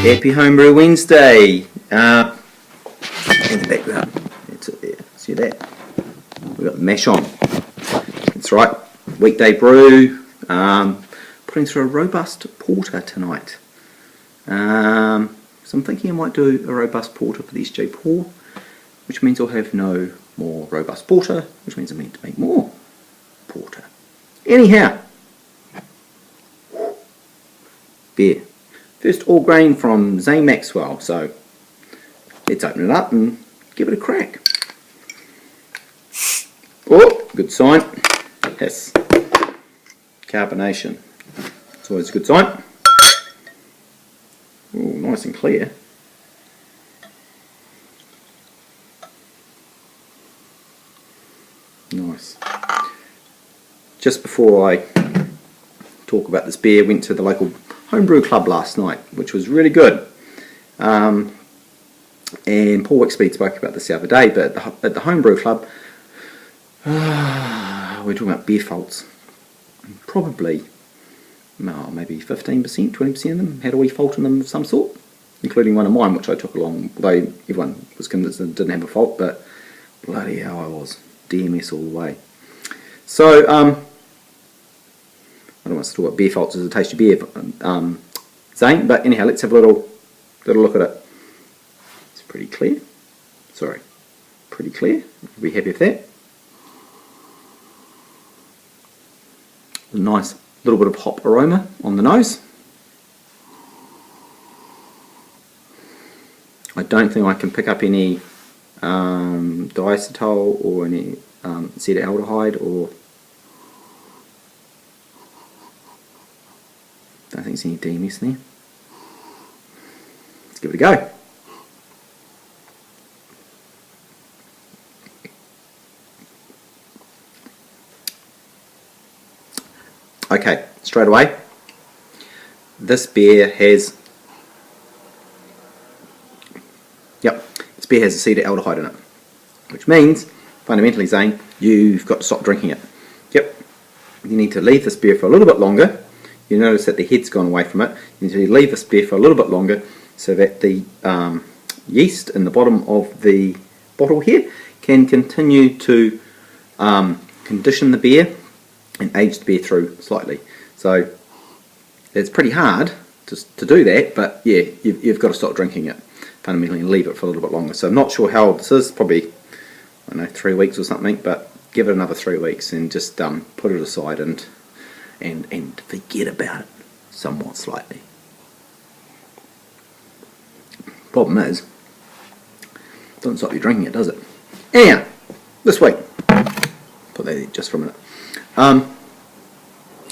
Happy Homebrew Wednesday. In the background, that's it there. See that? We've got the mash on. That's right. Weekday brew. Putting through a robust porter tonight. So I'm thinking I might do a robust porter for the SJ pour, which means I'll have no more robust porter, which means I need to make more porter. Anyhow, beer. First all grain from Zane Maxwell, so let's open it up and give it a crack. Oh, good sign. Yes. Carbonation. It's always a good sign. Oh, nice and clear. Nice. Just before I talk about this beer, went to the local homebrew club last night, which was really good. And Paul Wickspeed spoke about this the other day, but at the homebrew club, we're talking about beer faults. Probably, maybe 15%, 20% of them had a wee fault in them of some sort, including one of mine, which I took along, although everyone was convinced it didn't have a fault, but bloody hell I was. DMS all the way. So, I don't want to talk about beer faults as a tasty beer, Zane, but anyhow, let's have a little look at it. It's pretty clear. Sorry, pretty clear. I'll be happy with that. A nice little bit of hop aroma on the nose. I don't think I can pick up any diacetyl or any acetaldehyde, or don't think there's any DMS in there. Let's give it a go. Okay, straight away, this beer has, this beer has acetaldehyde in it, which means, fundamentally, Zane, you've got to stop drinking it. Yep, you need to leave this beer for a little bit longer. You notice that the head's gone away from it. You need to leave this beer for a little bit longer so that the yeast in the bottom of the bottle here can continue to condition the beer and age the beer through slightly. So it's pretty hard to do that, but yeah, you've got to stop drinking it fundamentally and leave it for a little bit longer. So I'm not sure how old this is, probably, I don't know, 3 weeks or something, but give it another 3 weeks and just put it aside and forget about it somewhat slightly. Problem is, it doesn't stop you drinking it, does it? Anyhow, this week, put that there just for a minute. I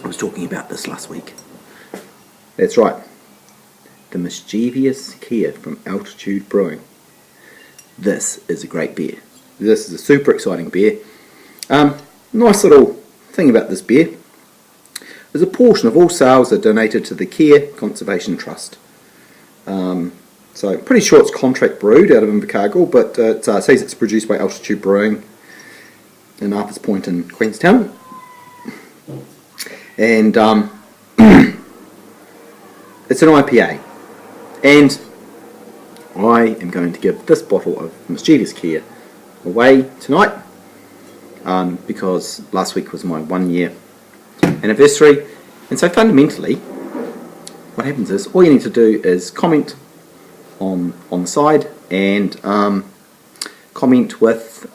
was talking about this last week. That's right. The Mischievous Kia from Altitude Brewing. This is a great beer. This is a super exciting beer. Nice little thing about this beer is a portion of all sales are donated to the Kia Conservation Trust. So pretty sure it's contract brewed out of Invercargill, but it says it's produced by Altitude Brewing in Arthur's Point in Queenstown. And it's an IPA, and I am going to give this bottle of Mischievous Kia away tonight, because last week was my 1 year anniversary. And so fundamentally what happens is all you need to do is comment on the side and comment with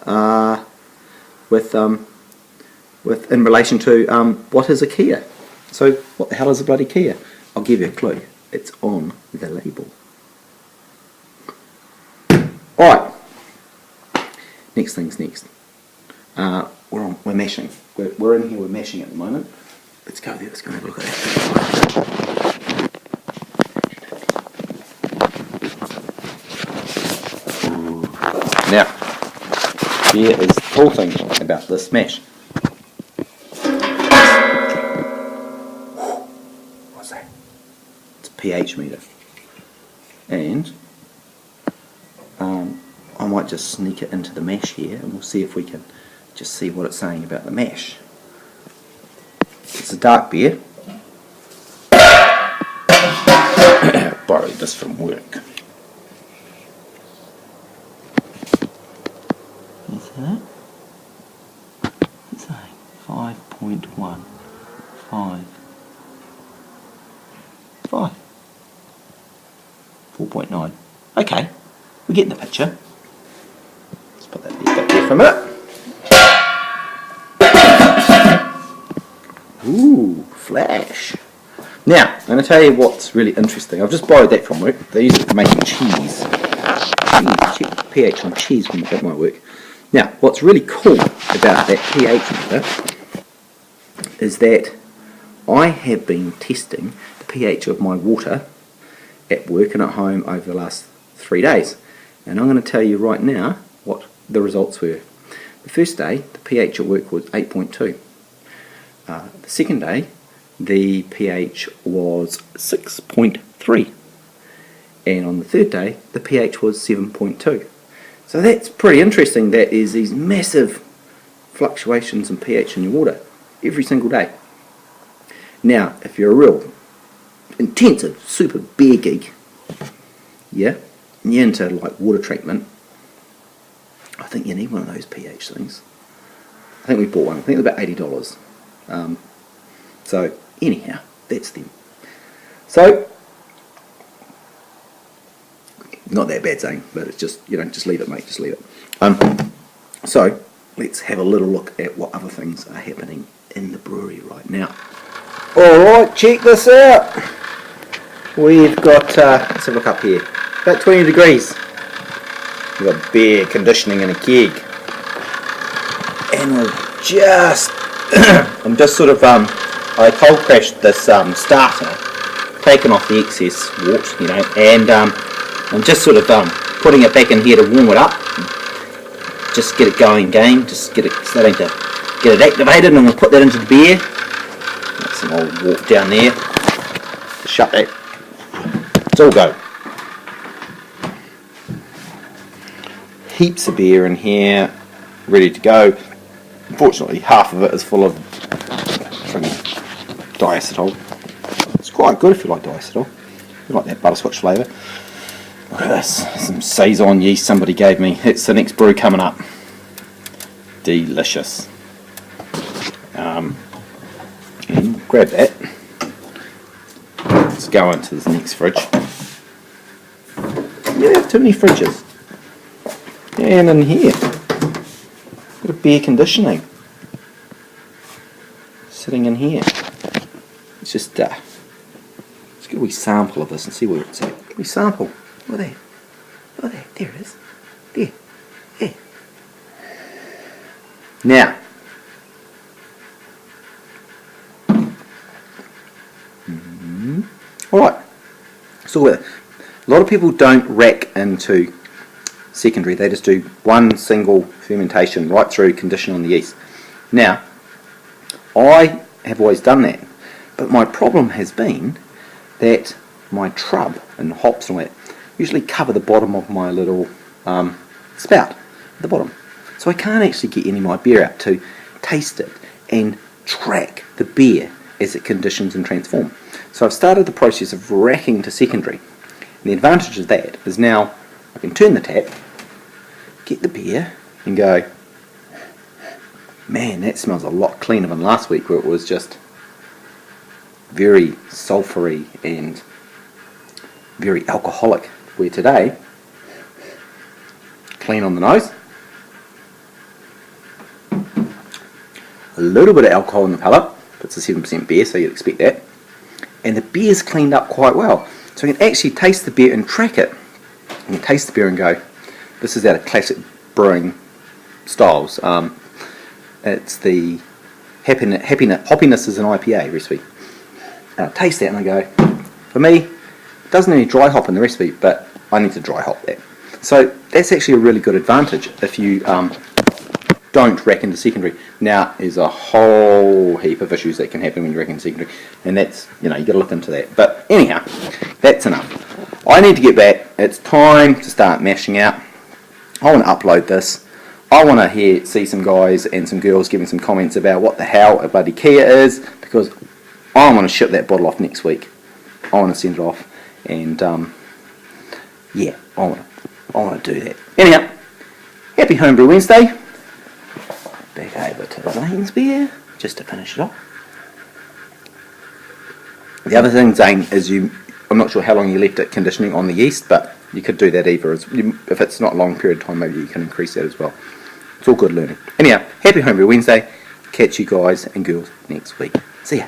in relation to what is a Kia. So what the hell is a bloody Kia? I'll give you a clue. It's on the label. Alright, next thing's next. We're mashing. We're in here, we're mashing at the moment. Let's go there, let's go have a look at that. Now, here is the cool thing about this mash. What's that? It's a pH meter. And I might just sneak it into the mash here and we'll see if we can just see what it's saying about the mash. It's a dark beer. borrow this from work. Is that? It's 5.1. 4.9. Okay, we're getting the picture. Let's put that back there for a minute. Ooh, flash. Now, I'm going to tell you what's really interesting. I've just borrowed that from work. They use it for making cheese. Check the pH on cheese when that might work. Now, what's really cool about that pH meter is that I have been testing the pH of my water at work and at home over the last 3 days. And I'm going to tell you right now what the results were. The first day, the pH at work was 8.2. The second day, the pH was 6.3. And on the third day, the pH was 7.2. So that's pretty interesting. That is these massive fluctuations in pH in your water every single day. Now, if you're a real intensive, super beer geek, yeah, and you're into like water treatment, I think you need one of those pH things. I think we bought one. I think it was about $80. So anyhow, that's them. So not that bad, Zane, but it's just, you know, just leave it, mate. Just leave it. So let's have a little look at what other things are happening in the brewery right now. Alright, check this out. We've got, let's have a look up here, about 20 degrees. We've got beer conditioning in a keg. And we've just, I'm just sort of, I cold crashed this starter, taken off the excess wort, you know, and I'm just sort of putting it back in here to warm it up. Just get it going again, just get it starting to get it activated, and we'll put that into the beer. Got some old wort down there. Shut that. It's all go. Heaps of beer in here, ready to go. Unfortunately, half of it is full of diacetyl. It's quite good if you like diacetyl. You like that butterscotch flavour. Look at this, some Saison yeast somebody gave me. It's the next brew coming up. Delicious. And grab that. Let's go into this next fridge. Yeah, too many fridges. And in here, got a beer conditioning sitting in here. Let's just let's get a wee sample of this and see where it's at. Get a wee sample. Look at that. Look at that. There it is. There. There. Now, alright. So a lot of people don't rack into secondary. They just do one single fermentation right through, condition on the yeast. Now, I have always done that. But my problem has been that my trub and hops and all that usually cover the bottom of my little spout at the bottom. So I can't actually get any of my beer out to taste it and track the beer as it conditions and transforms. So I've started the process of racking to secondary. And the advantage of that is now I can turn the tap, get the beer and go, man, that smells a lot cleaner than last week where it was just very sulphury and very alcoholic, where today, clean on the nose, a little bit of alcohol in the palate, it's a 7% beer, so you'd expect that, and the beer's cleaned up quite well. So you can actually taste the beer and track it. You can taste the beer and go, this is out of classic brewing styles. It's the Happiness is an IPA recipe. And I taste that and I go, for me, it doesn't have any dry hop in the recipe, but I need to dry hop that. So that's actually a really good advantage if you don't rack into secondary. Now, there's a whole heap of issues that can happen when you rack into secondary, and that's, you know, you got to look into that. But anyhow, that's enough. I need to get back. It's time to start mashing out. I want to upload this. I want to see some guys and some girls giving some comments about what the hell a bloody Kia is, because I want to ship that bottle off next week. I want to send it off, and yeah, I want to do that. Anyhow, happy Homebrew Wednesday. Back over to Zane's beer, just to finish it off. The other thing, Zane, is I'm not sure how long you left it conditioning on the yeast, but you could do that either. If it's not a long period of time, maybe you can increase that as well. It's all good learning. Anyhow, happy Homebrew Wednesday. Catch you guys and girls next week. See ya.